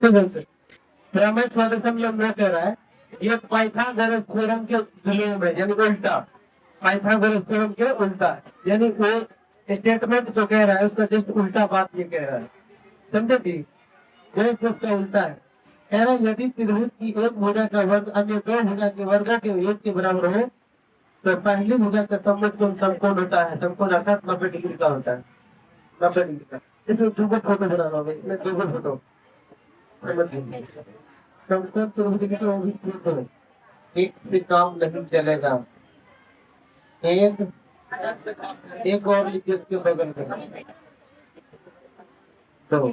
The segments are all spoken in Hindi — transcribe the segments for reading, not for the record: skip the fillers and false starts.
प्रमेय सॉल्यूशन में कह रहा है ये पाइथागोरस थ्योरम के विलोम है, यानी उल्टा। पाइथागोरस थ्योरम के उल्टा, यानी वो स्टेटमेंट जो कह रहा है उसका जस्ट उल्टा बात ये कह रहा है, समझे जी? जस्ट उसका उल्टा है। कह रहा है यदि त्रिभुज की एक भुजा का वर्ग अन्य दो भुजा के वर्गों के योग के बराबर हो तो पहली भुजा का समकोण कोण समकोण होता है। समकोण अर्थात 90 डिग्री का होता है, 90 डिग्री का। इसमें दो फोटो बनाना होगा, इसमें दो फोटो समकोण त्रिभुज के तो भी फोटो एक से काम नहीं चलेगा। एक और लिखिए इसके बगल में। तो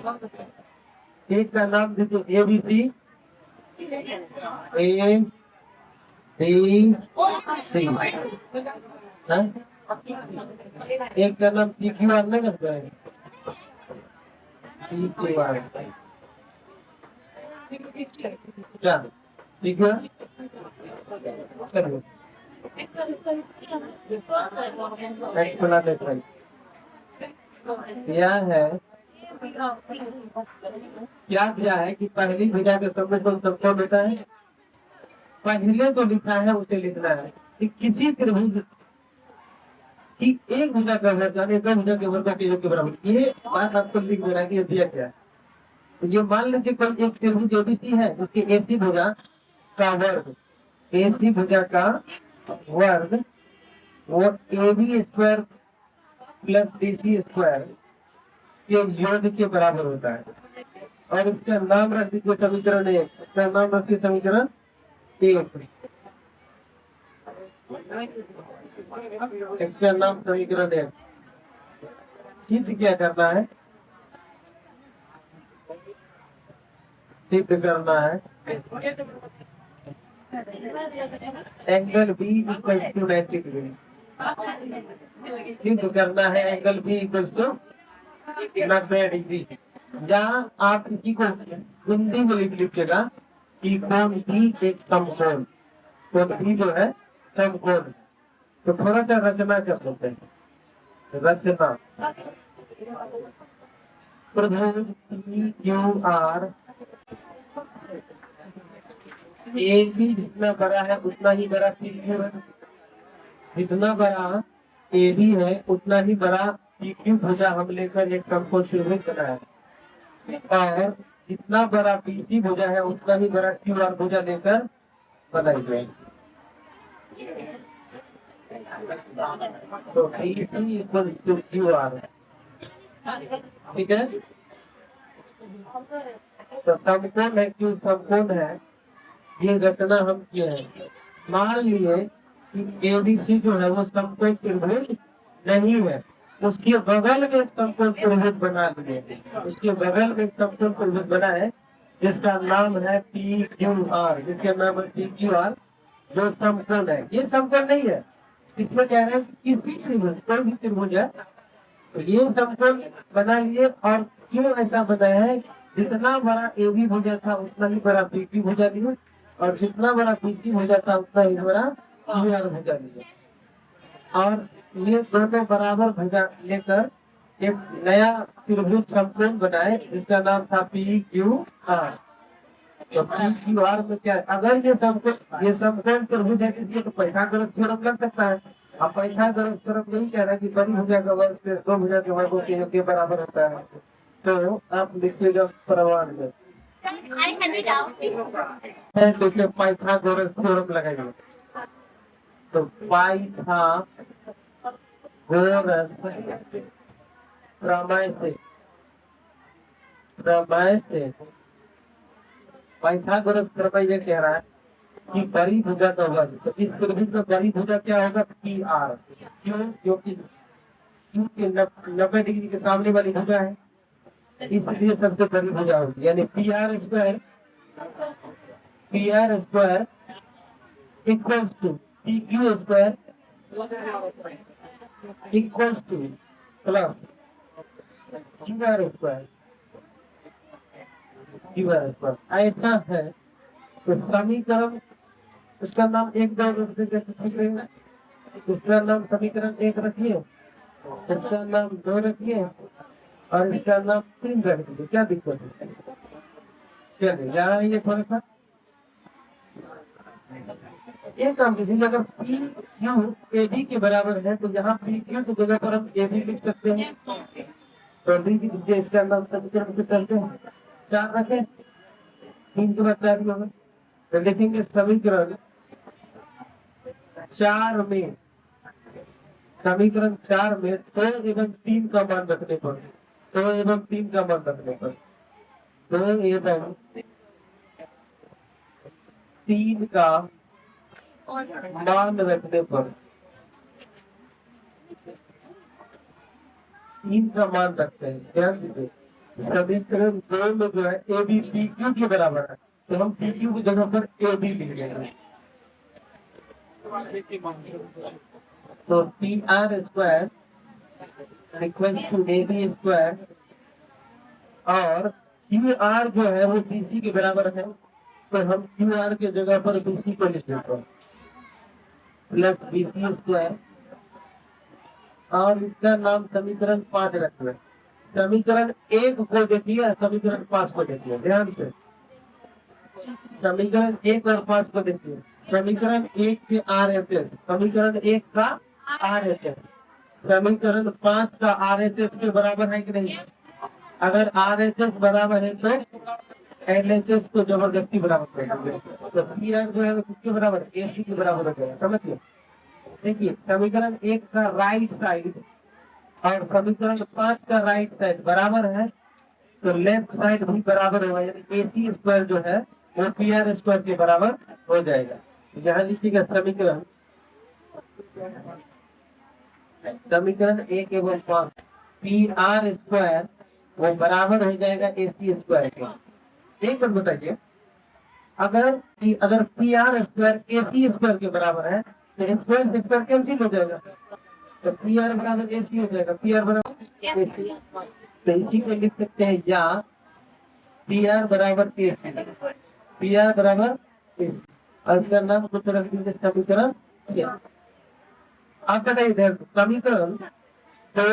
एक का नाम दीजिए ABC, ABC, एक का नाम PQR नहीं करता है, PQR क्या PQR करो एक्सप्लेनेशन क्या है। क्या है कि पहली भुजा के समकोण समकोण होता है। पहले तो लिखा है उसे लिखना है कि किसी त्रिभुज की एक भुजा का वर्ग यानी दो भुजा के वर्ग के योग के बराबर। ये बात आपको लिख देना है कि दिया क्या। तो ये मान लीजिए कोई एक त्रिभुज ABC है उसकी AC भुजा का वर्ग, AC भुजा का वर्ग वो AB square plus DC square के योग के बराबर होता है। और इसका नाम रख दीजिए समीकरण 1। इसका नाम रखिए समीकरण 1। इसका नाम समीकरण 1। सिद्ध क्या करना है? सिद्ध करना है angle B equal to 90 degree. सिद्ध करना है angle B equal to 90 degree. जहाँ आप इसी को हिंदी में लिख लीजिएगा कि कोण B एक समकोण, कोण B जो है समकोण। तो थोड़ा सा रचना कर लेते हैं। रचना त्रिभुज PQR AB जितना बड़ा है उतना ही बड़ा PQ है, जितना बड़ा AB है उतना ही बड़ा PQ भुजा हम लेकर एक समकोण त्रिभुज बनाया। और जितना बड़ा BC भुजा है उतना ही बड़ा QR भुजा लेकर बनाई गई। तो BC इक्वल्स टू QR, ठीक है। तो समकोण है, क्यों समकोण है, ये रचना हम किए हैं। मान लिए कि ABC जो है वो समकोण त्रिभुज नहीं है, उसके बगल में एक समकोण त्रिभुज बना लिए। उसके बगल में एक समकोण त्रिभुज बना है जिसका नाम है PQR, जिसका नाम है PQR जो समकोण है। ये समकोण नहीं है, इसमें कह रहे हैं किसी त्रिभुज कोई भी त्रिभुज है तो ये समकोण बना लिए। और क्यों ऐसा बनाया है? जितना बड़ा AB भुजा था उतना ही बड़ा PQ भुजा लिए, और जितना बड़ा BC भुजा था उतना ही बड़ा QR भुजा लिए। और ये दोनों बराबर भुजा लेकर एक नया त्रिभुज समकोण बनाए जिसका नाम था PQR। तो PQR में क्या, अगर ये समकोण त्रिभुज है इसलिए तो पाइथागोरस थ्योरम लग सकता है। अब पाइथागोरस थ्योरम नहीं कह रहा है कि बड़ी भुजा का वर्ग से दो भुजा के वर्गों के योग के बराबर होता है। तो आप लिखिएगा प्रमाण में तो इसमें पाइथागोरस थ्योरम लगाइए। तो पाइथागोरस प्रमेय से पाइथागोरस प्रमेय ये कह रहा है कि बड़ी भुजा का वर्ग, तो इस त्रिभुज में बड़ी भुजा क्या होगा? PR। क्यों? क्योंकि Q के 90 डिग्री के सामने वाली भुजा है, इसलिए सबसे बड़ी भुजा होगी। यानी PR square equals to PQ square equals to plus QR square. ऐसा है तो समीकरण, इसका नाम 1 2 रखिए, इसका नाम समीकरण 1 रखिए, इसका नाम 2 रखिए और इसका नाम 3 रख दीजिए। क्या दिक्कत है? चलिए यहाँ ये थोड़ा सा एक काम कीजिए, अगर पी क्यू ए बी के बराबर है तो यहाँ पी क्यू की जगह पर हम ए बी लिख सकते हैं। तो डी की जो इसका नाम समीकरण किस करते हैं 4 रखें, 3 के बाद 4 होगा। तो देखेंगे समीकरण 4 में, समीकरण 4 में 2 एवं 3 का मान रखने पर, 2 एवं 3 का मान रखने पर, 2 एवं 3 का मान रखने पर, 3 का मान रखते हैं। ध्यान दीजिए समीकरण 2 में जो है ए बी पी क्यू के बराबर है, तो हम पी क्यू की जगह पर ए बी लिख देंगे। तो P R square equal to A B square, और क्यू आर जो है वो बी सी के बराबर है, तो हम क्यू आर के जगह पर बी सी को लिख देते हैं प्लस बी सी स्क्वायर, और इसका नाम समीकरण 5 रखते हैं। समीकरण 1 को देखिए, समीकरण 5 को देखिए ध्यान से। समीकरण 1 और 5 को देखिए। समीकरण 1 के RHS, समीकरण 1 का RHS समीकरण 5 का RHS के बराबर है कि नहीं? अगर RHS बराबर है तो LHS को जबरदस्ती बराबर कर देंगे, तो PR जो है वो किसके बराबर है? AC के बराबर हो जाएगा। समझिए, देखिए समीकरण 1 का राइट साइड और समीकरण 5 का राइट साइड बराबर है, तो लेफ्ट साइड भी बराबर होगा, यानी AC स्क्वायर जो है वो PR स्क्वायर के बराबर हो जाएगा। यहाँ लिखिएगा समीकरण 1 एवं 5 PR स्क्वायर वो बराबर हो जाएगा AC स्क्वायर के। एक बात बताइए, अगर PR स्क्वायर AC स्क्वायर के बराबर है तो स्क्वायर स्क्वायर कैंसिल हो जाएगा, तो PR बराबर AC हो जाएगा, PR बराबर AC। तो इसी को लिख सकते हैं या PR बराबर AC, PR बराबर AC, और इसका नाम कुछ रख दीजिए समीकरण 6। आप बताइए इधर समीकरण 2,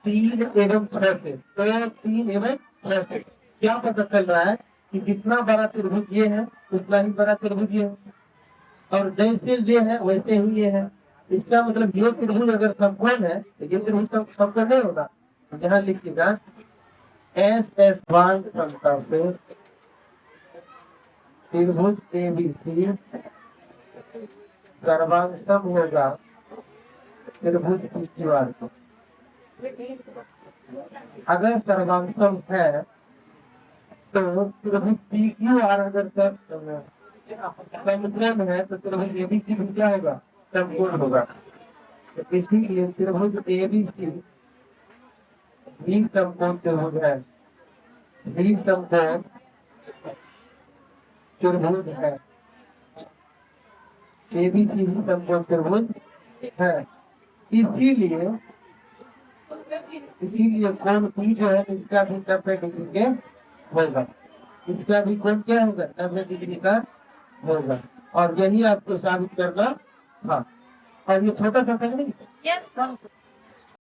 3 एवं 6 से, 2, 3 एवं 6 से क्या पता चल रहा है कि जितना बड़ा त्रिभुज ये है उतना ही बड़ा त्रिभुज ये है, और जैसे ये है वैसे ही ये है। इसका मतलब ये त्रिभुज अगर समकोण है तो ये त्रिभुज समकोण नहीं होगा। यहाँ लिखिएगा एस भाग समता से त्रिभुज ABC सर्वांगसम होगा त्रिभुज PQR को। अगर सर्वांगसम है तो त्रिभुज PQR अगर समकोण है तो त्रिभुज ABC भी क्या होगा? समकोण होगा। तो इसीलिए त्रिभुज ABC भी समकोण त्रिभुज है, भी समकोण त्रिभुज है, ABC भी समकोण त्रिभुज है। इसीलिए कोण P जो है इसका भी 90 डिग्री के होगा, इसका भी कोण क्या होगा? 90 डिग्री का होगा, और यही आपको साबित करना था। और ये छोटा सा नहीं,